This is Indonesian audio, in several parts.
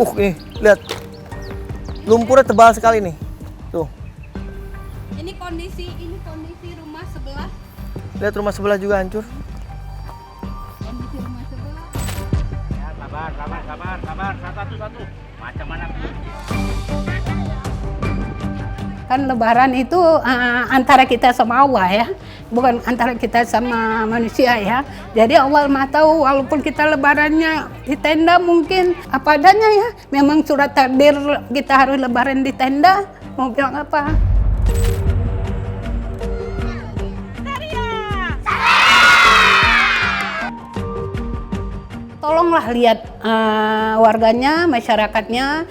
Nih, lihat. Lumpurnya tebal sekali nih. Tuh. Ini kondisi rumah sebelah. Lihat rumah sebelah juga hancur. Kondisi rumah sebelah. Ya, sabar. Satu. Macam mana pun. Kan lebaran itu antara kita sama Allah ya, bukan antara kita sama manusia ya. Jadi Allah Maha tahu, walaupun kita lebarannya di tenda mungkin apa adanya ya. Memang surat takdir kita harus lebaran di tenda, mau bilang apa. Tolonglah lihat warganya, masyarakatnya,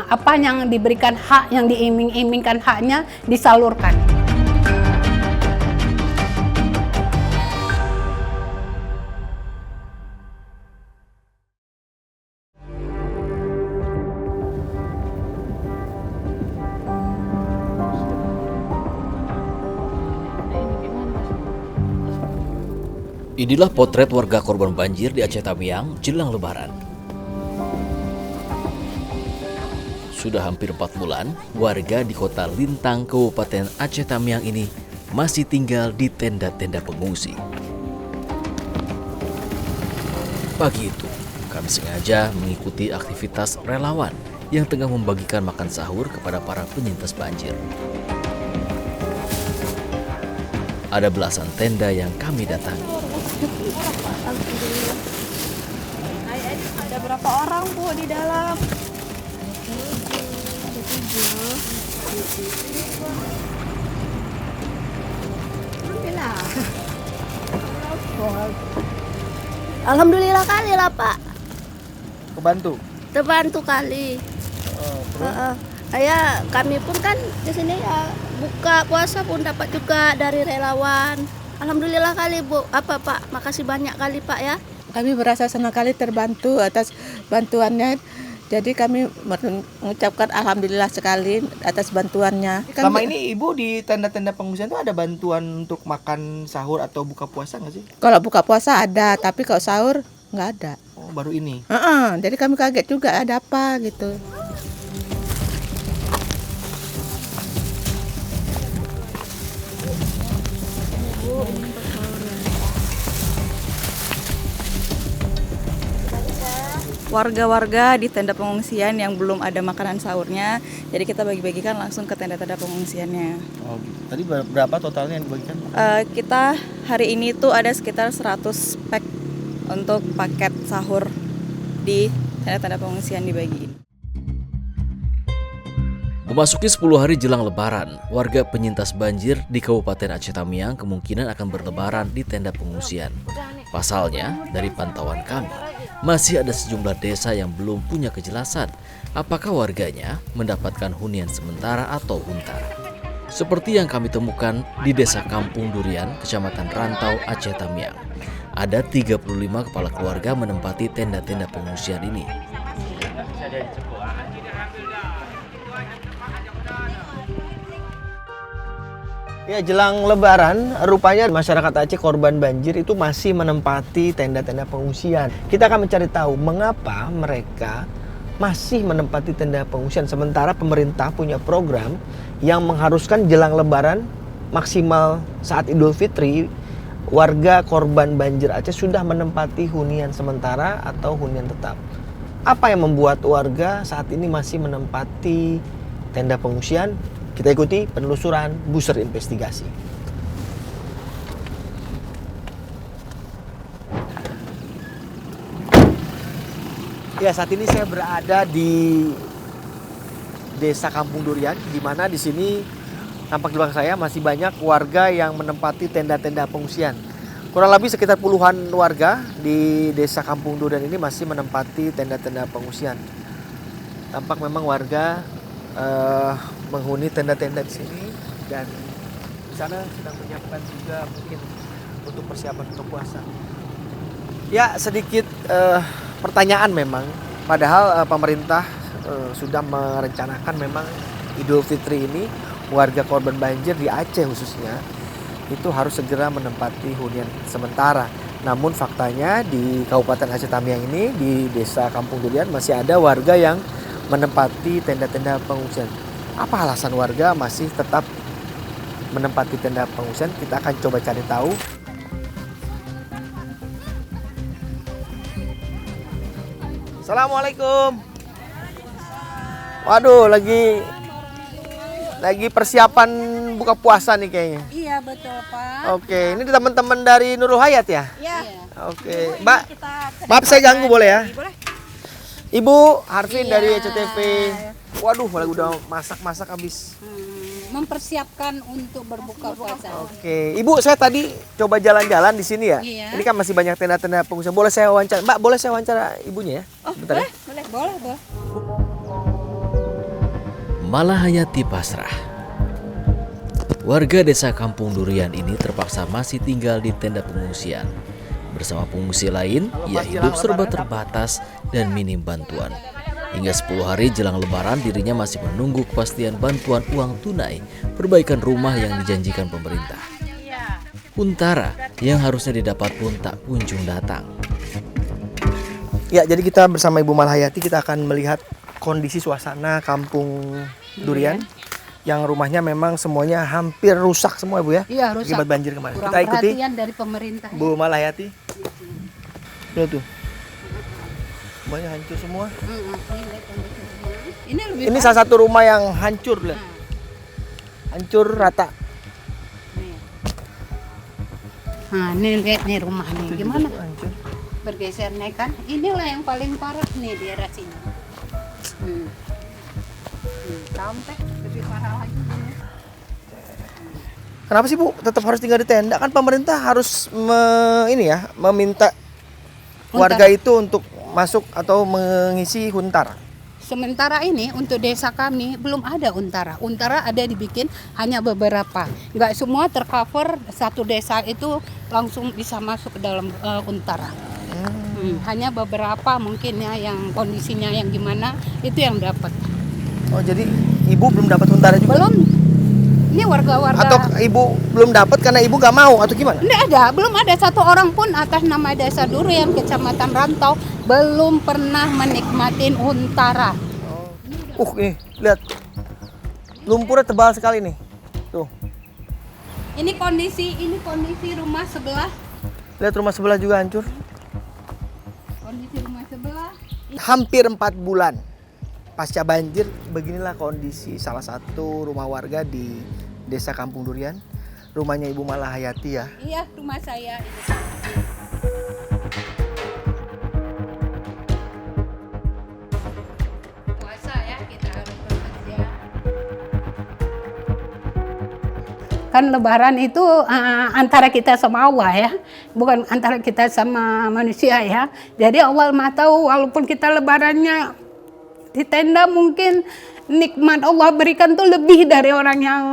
apa yang diberikan hak, yang diiming-imingkan haknya disalurkan. Inilah potret warga korban banjir di Aceh Tamiang jelang Lebaran. Sudah hampir 4 bulan, warga di kota Lintang, Kabupaten Aceh Tamiang ini masih tinggal di tenda-tenda pengungsi. Pagi itu, kami sengaja mengikuti aktivitas relawan yang tengah membagikan makan sahur kepada para penyintas banjir. Ada belasan tenda yang kami datangi. Ada berapa orang Bu di dalam? Alhamdulillah kali lah Pak, Kebantu. terbantu kali. Ya kami pun kan di sini ya buka puasa pun dapat juga dari relawan. Alhamdulillah kali Bu, Pak, makasih banyak kali Pak ya. Kami merasa senang kali terbantu atas bantuannya. Jadi kami mengucapkan alhamdulillah sekali atas bantuannya. Selama ini Ibu di tenda-tenda pengungsian itu ada bantuan untuk makan sahur atau buka puasa nggak sih? Kalau buka puasa ada, tapi kalau sahur nggak ada. Oh, baru ini. Jadi kami kaget juga ada apa gitu. Warga-warga di tenda pengungsian yang belum ada makanan sahurnya, jadi kita bagi-bagikan langsung ke tenda-tenda pengungsiannya. Oh, gitu. Tadi berapa totalnya yang dibagikan? Kita hari ini tuh ada sekitar 100 pack untuk paket sahur di tenda-tenda pengungsian dibagiin. Memasuki 10 hari jelang Lebaran, warga penyintas banjir di Kabupaten Aceh Tamiang kemungkinan akan berlebaran di tenda pengungsian. Pasalnya, dari pantauan kami, masih ada sejumlah desa yang belum punya kejelasan apakah warganya mendapatkan hunian sementara atau huntara. Seperti yang kami temukan di Desa Kampung Durian, Kecamatan Rantau, Aceh Tamiang. Ada 35 kepala keluarga menempati tenda-tenda pengungsian ini. Ya, jelang Lebaran, rupanya masyarakat Aceh korban banjir itu masih menempati tenda-tenda pengungsian. Kita akan mencari tahu mengapa mereka masih menempati tenda pengungsian sementara pemerintah punya program yang mengharuskan jelang Lebaran maksimal saat Idul Fitri warga korban banjir Aceh sudah menempati hunian sementara atau hunian tetap. Apa yang membuat warga saat ini masih menempati tenda pengungsian? Kita ikuti penelusuran Buser Investigasi. Ya, saat ini saya berada di Desa Kampung Durian, di mana di sini tampak di belakang saya masih banyak warga yang menempati tenda-tenda pengungsian. Kurang lebih sekitar puluhan warga di Desa Kampung Durian ini masih menempati tenda-tenda pengungsian. Tampak memang warga menghuni tenda-tenda di sini dan di sana sedang menyiapkan juga mungkin untuk persiapan buka puasa. Ya, sedikit pertanyaan memang, padahal pemerintah sudah merencanakan memang Idul Fitri ini warga korban banjir di Aceh khususnya itu harus segera menempati hunian sementara Namun faktanya di Kabupaten Aceh Tamiang ini, di Desa Kampung Durian, masih ada warga yang menempati tenda-tenda pengungsian. Apa alasan warga masih tetap menempati tenda pengungsian? Kita akan coba cari tahu. Assalamualaikum. Waduh, lagi persiapan buka puasa nih kayaknya. Iya betul Pak. Oke, ini teman-teman dari Nurul Hayat ya? Iya. Oke, Mbak. Maaf saya ganggu boleh ya? Boleh. Ibu Harvin dari ECTV. Waduh, lagi udah masak-masak habis. Mempersiapkan untuk berbuka puasa. Oke, Ibu saya tadi coba jalan-jalan di sini ya. Iya. Ini kan masih banyak tenda-tenda pengungsian. Boleh saya wawancara? Mbak, boleh saya wawancara ibunya ya? Bentar ya. Boleh. Malahayati pasrah. Warga desa Kampung Durian ini terpaksa masih tinggal di tenda pengungsian. Bersama pengungsi lain, ia hidup serba terbatas dan minim bantuan. Hingga 10 hari jelang lebaran dirinya masih menunggu kepastian bantuan uang tunai perbaikan rumah yang dijanjikan pemerintah. Huntara yang harusnya didapat pun tak kunjung datang. Ya, jadi kita bersama Ibu Malahayati kita akan melihat kondisi suasana Kampung Durian yang rumahnya memang semuanya hampir rusak semua Ibu ya. Iya, rusak. Akibat banjir kemarin. Kurang Kita ikuti perhatian dari pemerintah. Bu Malahayati. Lihat tuh. Semuanya hancur semua. Ini salah satu rumah yang hancur lihat. Hancur rata. Nah, ini lihat nih rumah nih. Gimana? Hancur. Bergeser nih kan. Inilah yang paling parah nih di daerah sini. Sampai lebih parah lagi. Kenapa sih Bu tetap harus tinggal di tenda? Kan pemerintah harus meminta warga itu untuk masuk atau mengisi huntara. Sementara ini untuk desa kami belum ada untara. Untara ada dibikin hanya beberapa. Nggak semua tercover, satu desa itu langsung bisa masuk ke dalam untara. Hanya beberapa mungkin ya yang kondisinya yang gimana itu yang dapat. Oh, jadi Ibu belum dapat huntara juga? Belum. Ini warga-warga. Atau Ibu belum dapat karena Ibu nggak mau atau gimana? Nggak ada, belum ada satu orang pun atas nama Desa Durian, Kecamatan Rantau belum pernah menikmatin untara. Nih, lihat. Lumpurnya tebal sekali nih. Tuh. Ini kondisi rumah sebelah. Lihat rumah sebelah juga hancur. Kondisi rumah sebelah. Hampir 4 bulan pasca banjir, beginilah kondisi salah satu rumah warga di Desa Kampung Durian. Rumahnya Ibu Malahayati ya. Iya, rumah saya. Puasa ya, kita harus bekerja. Kan lebaran itu antara kita sama Allah ya, bukan antara kita sama manusia ya. Jadi Allah Maha tahu, walaupun kita lebarannya di tenda mungkin nikmat Allah berikan tuh lebih dari orang yang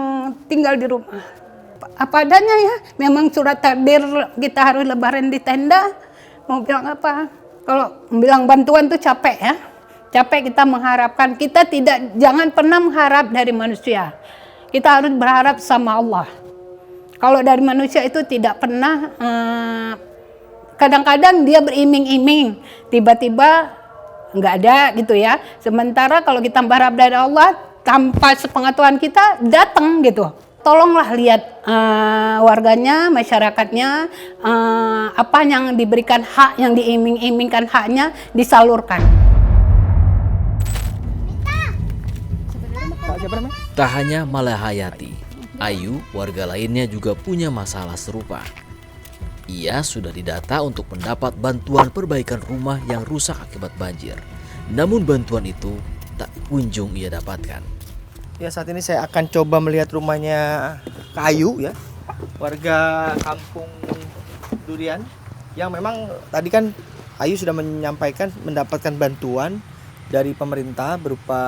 tinggal di rumah. Apa adanya ya, memang surat takdir kita harus lebaran di tenda. Mau bilang apa? Kalau bilang bantuan tuh capek ya. Capek kita mengharapkan, jangan pernah mengharap dari manusia. Kita harus berharap sama Allah. Kalau dari manusia itu tidak pernah, kadang-kadang dia beriming-iming, tiba-tiba nggak ada gitu ya. Sementara kalau kita berharap dari Allah, tanpa sepengetahuan kita datang gitu. Tolonglah lihat warganya, masyarakatnya, apa yang diberikan hak, yang diiming-imingkan haknya disalurkan. Tak hanya Malahayati, Ayu, warga lainnya juga punya masalah serupa. Ia sudah didata untuk mendapat bantuan perbaikan rumah yang rusak akibat banjir. Namun bantuan itu tak kunjung ia dapatkan. Ya, saat ini saya akan coba melihat rumahnya Kak Ayu ya. Warga Kampung Durian yang memang tadi kan Ayu sudah menyampaikan mendapatkan bantuan dari pemerintah berupa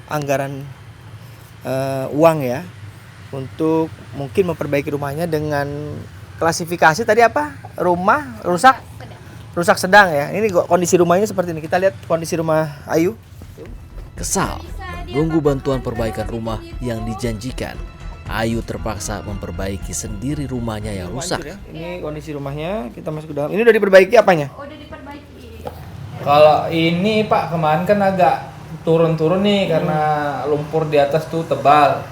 anggaran uang ya untuk mungkin memperbaiki rumahnya dengan klasifikasi tadi apa? Rumah rusak sedang ya. Ini kondisi rumahnya seperti ini. Kita lihat kondisi rumah Ayu. Kesal menunggu bantuan perbaikan rumah yang dijanjikan, Ayu terpaksa memperbaiki sendiri rumahnya yang rusak. Ya. Ini kondisi rumahnya, kita masuk ke dalam. Ini udah diperbaiki apanya? Udah diperbaiki. Kalau ini Pak kemarin kan agak turun-turun nih karena lumpur di atas tuh tebal.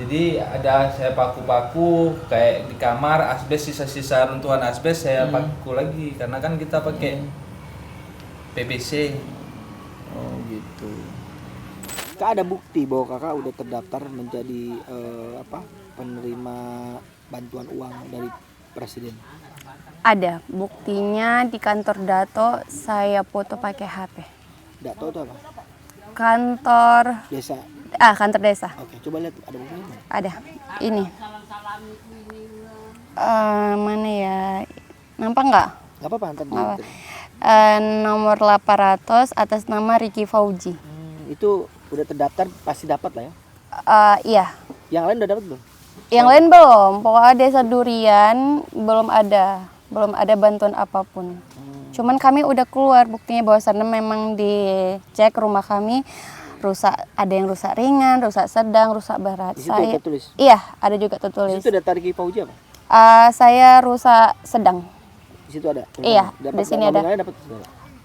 Jadi ada saya paku-paku kayak di kamar asbes, sisa-sisa runtuhan asbes saya paku lagi karena kan kita pakai PVC. Oh gitu. Kak ada bukti bahwa kakak udah terdaftar menjadi penerima bantuan uang dari presiden? Ada, buktinya di kantor Dato saya foto pakai HP. Dato itu apa? Kantor Desa. Kantor desa. Oke, coba lihat ada buktinya. Ada. Ini. Mana ya? Nampak nggak? Nggak apa-apa, ntar Apa? Nomor 800 atas nama Ricky Fauji. Itu udah terdaftar pasti dapat lah ya. Iya. Yang lain udah dapat belum? Yang lain belum. Pokoknya desa Durian belum ada bantuan apapun. Cuman kami udah keluar buktinya bahwasannya memang dicek rumah kami rusak, ada yang rusak ringan, rusak sedang, rusak berat. Di situ ada tertulis? Iya, ada juga tertulis. Di situ data Ricky Fauji apa? Saya rusak sedang. Di situ ada? Iya, di sini ada. Dapat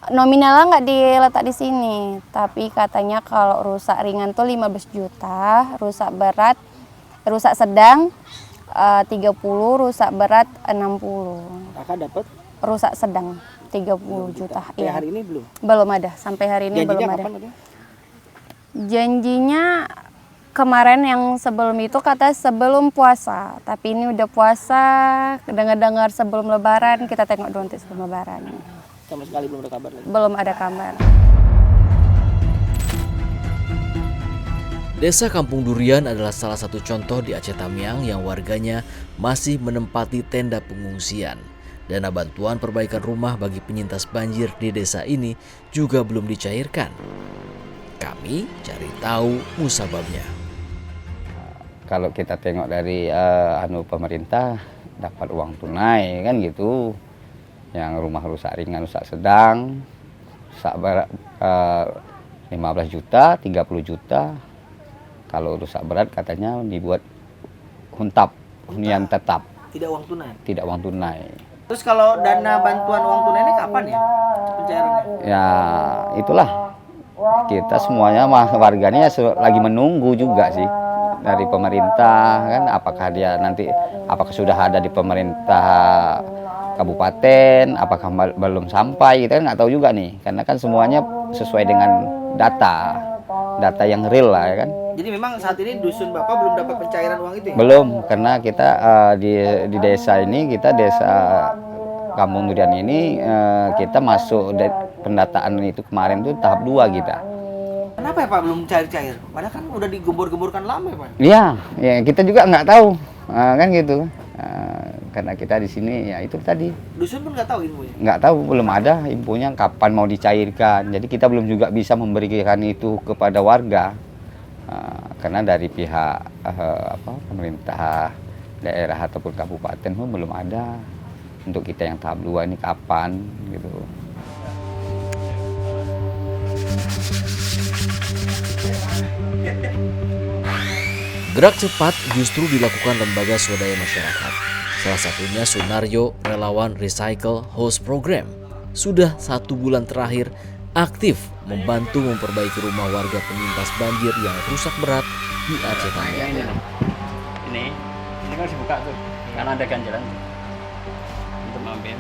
Nominalnya nggak diletak di sini, tapi katanya kalau rusak ringan tuh 15 juta, rusak berat, rusak sedang 30, rusak berat 60. Kakak dapat? Rusak sedang 30 juta. Sampai hari ini belum? Belum ada, sampai hari ini Janjinya belum ada. kapan ada? Janjinya kemarin yang sebelum itu kata sebelum puasa, tapi ini udah puasa, dengar-dengar sebelum lebaran, kita tengok dulu nanti sebelum lebaran. Sama sekali belum ada kabar lagi? Belum ada kabar. Desa Kampung Durian adalah salah satu contoh di Aceh Tamiang yang warganya masih menempati tenda pengungsian. Dana bantuan perbaikan rumah bagi penyintas banjir di desa ini juga belum dicairkan. Kami cari tahu musababnya. Kalau kita tengok dari pemerintah dapat uang tunai kan gitu. Yang rumah rusak ringan, rusak sedang, rusak berat 15 juta, 30 juta. Kalau rusak berat katanya dibuat hunian tetap. Tidak uang tunai? Tidak uang tunai. Terus kalau dana bantuan uang tunai ini kapan ya pencairannya? Ya itulah. Kita semuanya warganya lagi menunggu juga sih dari pemerintah kan, apakah sudah ada di pemerintah kabupaten, apakah belum sampai, kita kan nggak tahu juga nih, karena kan semuanya sesuai dengan data yang real lah ya kan. Jadi memang saat ini dusun Bapak belum dapat pencairan uang itu ya? Belum, karena kita di desa ini, kita desa Kampung Durian ini kita masuk pendataan itu kemarin tuh tahap 2 kita. Kenapa ya Pak belum cair-cair? Padahal kan udah digembor-gemborkan lama ya Pak? Iya, ya kita juga nggak tahu kan gitu. Karena kita di sini ya itu tadi. Dusun pun nggak tahu infonya? Nggak tahu, belum ada infonya kapan mau dicairkan. Jadi kita belum juga bisa memberikan itu kepada warga. Karena dari pihak pemerintah daerah ataupun kabupaten pun belum ada. Untuk kita yang tahap 2 ini kapan gitu. Gerak cepat justru dilakukan lembaga swadaya masyarakat. Salah satunya Sunaryo, relawan Recycle House Program. Sudah 1 bulan terakhir aktif membantu memperbaiki rumah warga penyintas banjir yang rusak berat di Aceh Tamiang. Ini kan harus dibuka tuh, karena ada ganjalan untuk mampir.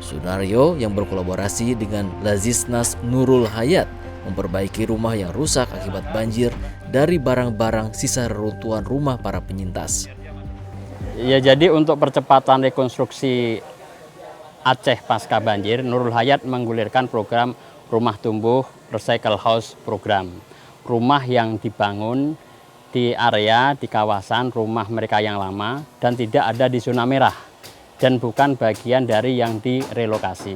Sunaryo yang berkolaborasi dengan Lazisnas Nurul Hayat memperbaiki rumah yang rusak akibat banjir dari barang-barang sisa reruntuhan rumah para penyintas. Ya, jadi untuk percepatan rekonstruksi Aceh pasca banjir, Nurul Hayat menggulirkan program Rumah Tumbuh Recycle House Program. Rumah yang dibangun di area, di kawasan rumah mereka yang lama dan tidak ada di zona merah dan bukan bagian dari yang direlokasi.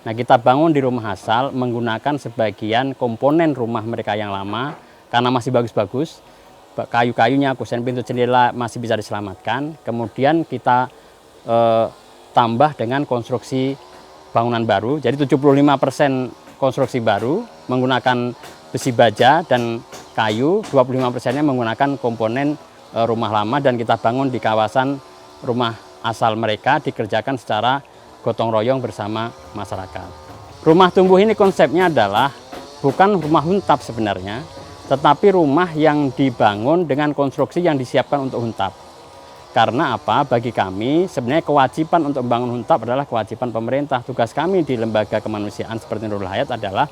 Nah, kita bangun di rumah asal menggunakan sebagian komponen rumah mereka yang lama karena masih bagus-bagus. Kayu-kayunya, kusen pintu jendela masih bisa diselamatkan. Kemudian kita tambah dengan konstruksi bangunan baru. Jadi 75% konstruksi baru menggunakan besi baja dan kayu, 25%-nya menggunakan komponen rumah lama dan kita bangun di kawasan rumah asal mereka, dikerjakan secara gotong royong bersama masyarakat. Rumah tumbuh ini konsepnya adalah bukan rumah huntap sebenarnya, tetapi rumah yang dibangun dengan konstruksi yang disiapkan untuk huntap. Karena apa? Bagi kami sebenarnya kewajiban untuk membangun huntap adalah kewajiban pemerintah. Tugas kami di lembaga kemanusiaan seperti Nurul Hayat adalah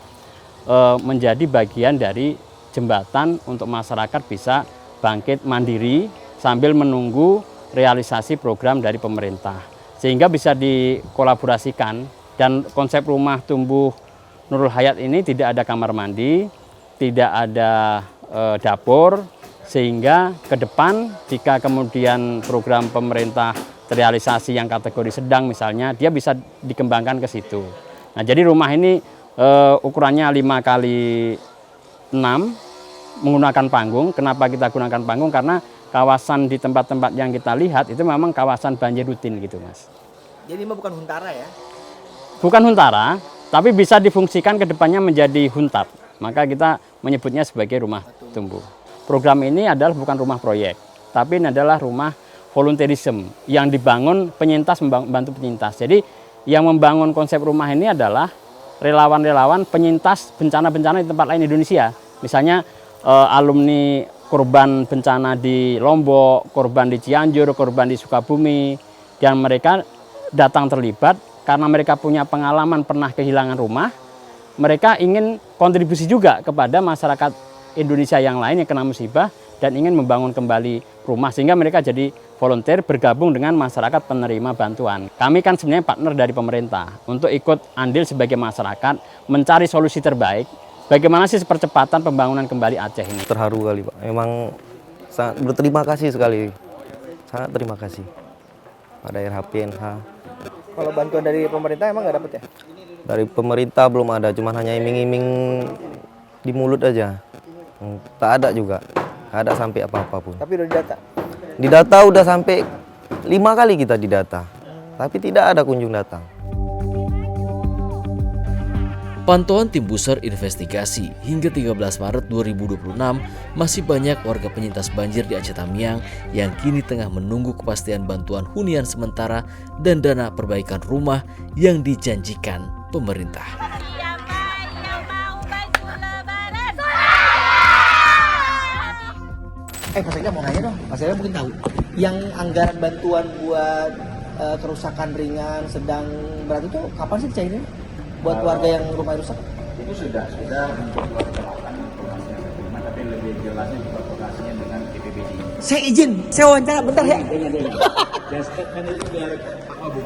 menjadi bagian dari jembatan untuk masyarakat bisa bangkit mandiri sambil menunggu realisasi program dari pemerintah. Sehingga bisa dikolaborasikan dan konsep rumah tumbuh Nurul Hayat ini tidak ada kamar mandi, tidak ada dapur, sehingga ke depan jika kemudian program pemerintah terrealisasi yang kategori sedang misalnya, dia bisa dikembangkan ke situ. Nah, jadi rumah ini ukurannya 5x6 menggunakan panggung. Kenapa kita gunakan panggung? Karena kawasan di tempat-tempat yang kita lihat itu memang kawasan banjir rutin gitu, Mas. Jadi ini bukan huntara ya? Bukan huntara, tapi bisa difungsikan ke depannya menjadi huntap. Maka kita menyebutnya sebagai rumah tumbuh. Program ini adalah bukan rumah proyek, tapi ini adalah rumah volunteerism yang dibangun penyintas membantu penyintas. Jadi yang membangun konsep rumah ini adalah relawan-relawan penyintas bencana-bencana di tempat lain Indonesia. Misalnya alumni korban bencana di Lombok, korban di Cianjur, korban di Sukabumi, dan mereka datang terlibat karena mereka punya pengalaman pernah kehilangan rumah. Mereka ingin kontribusi juga kepada masyarakat Indonesia yang lain yang kena musibah dan ingin membangun kembali rumah, sehingga mereka jadi volunteer bergabung dengan masyarakat penerima bantuan. Kami kan sebenarnya partner dari pemerintah untuk ikut andil sebagai masyarakat mencari solusi terbaik. Bagaimana sih percepatan pembangunan kembali Aceh ini? Terharu kali Pak, memang sangat berterima kasih sekali, sangat terima kasih pada RHPNH. Kalau bantuan dari pemerintah emang nggak dapet ya? Dari pemerintah belum ada, cuma hanya iming-iming di mulut aja. Tak ada juga, tak ada sampai apa-apa pun. Tapi udah didata? Didata udah sampai 5 kali kita didata, tapi tidak ada kunjung datang. Pantauan Tim Buser Investigasi hingga 13 Maret 2026 masih banyak warga penyintas banjir di Aceh Tamiang yang kini tengah menunggu kepastian bantuan hunian sementara dan dana perbaikan rumah yang dijanjikan pemerintah. Mas Ega mau nanya dong, Mas Ega mungkin tahu. Yang anggaran bantuan buat kerusakan ringan, sedang, berat itu kapan sih cairnya? Buat warga yang rumah rusak? Itu sudah untuk peralatan informasi yang terima, tapi lebih jelasnya juga koordinasinya dengan BPBD. Saya izin, saya wawancara bentar ya. Dan statement itu biar Pak Wabu.